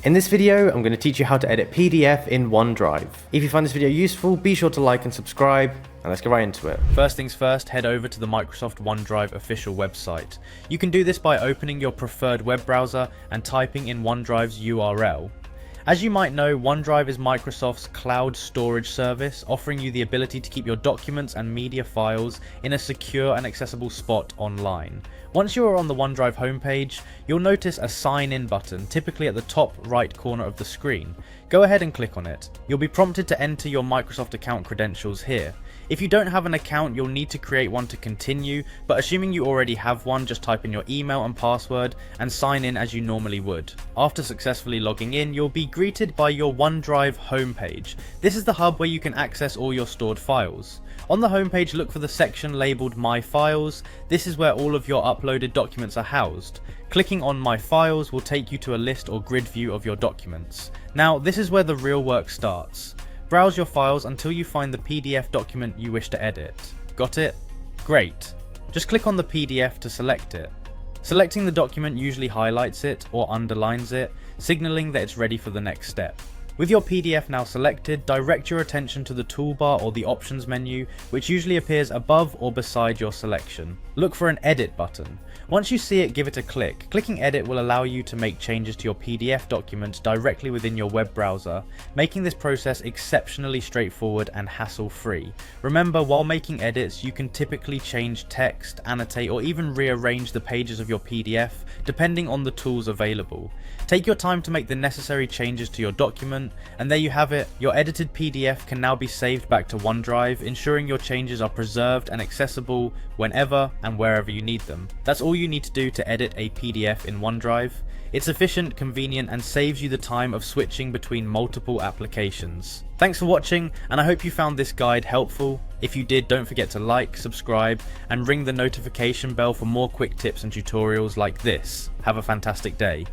In this video, I'm going to teach you how to edit PDF in OneDrive. If you find this video useful, be sure to like and subscribe, and let's get right into it. First things first, head over to the Microsoft OneDrive official website. You can do this by opening your preferred web browser and typing in OneDrive's URL. As you might know, OneDrive is Microsoft's cloud storage service, offering you the ability to keep your documents and media files in a secure and accessible spot online. Once you are on the OneDrive homepage, you'll notice a sign in button, typically at the top right corner of the screen. Go ahead and click on it. You'll be prompted to enter your Microsoft account credentials here. If you don't have an account, you'll need to create one to continue, but assuming you already have one, just type in your email and password and sign in as you normally would. After successfully logging in, you'll be greeted by your OneDrive homepage. This is the hub where you can access all your stored files. On the homepage, look for the section labelled My Files. This is where all of your uploaded documents are housed. Clicking on My Files will take you to a list or grid view of your documents. Now, this is where the real work starts. Browse your files until you find the PDF document you wish to edit. Got it? Great. Just click on the PDF to select it. Selecting the document usually highlights it or underlines it, signaling that it's ready for the next step. With your PDF now selected, direct your attention to the toolbar or the options menu, which usually appears above or beside your selection. Look for an edit button. Once you see it, give it a click. Clicking edit will allow you to make changes to your PDF document directly within your web browser, making this process exceptionally straightforward and hassle-free. Remember, while making edits, you can typically change text, annotate, or even rearrange the pages of your PDF, depending on the tools available. Take your time to make the necessary changes to your document, and there you have it. Your edited PDF can now be saved back to OneDrive, ensuring your changes are preserved and accessible whenever and wherever you need them. That's all you need to do to edit a PDF in OneDrive. It's efficient, convenient, and saves you the time of switching between multiple applications. Thanks for watching, and I hope you found this guide helpful. If you did, don't forget to like, subscribe, and ring the notification bell for more quick tips and tutorials like this. Have a fantastic day.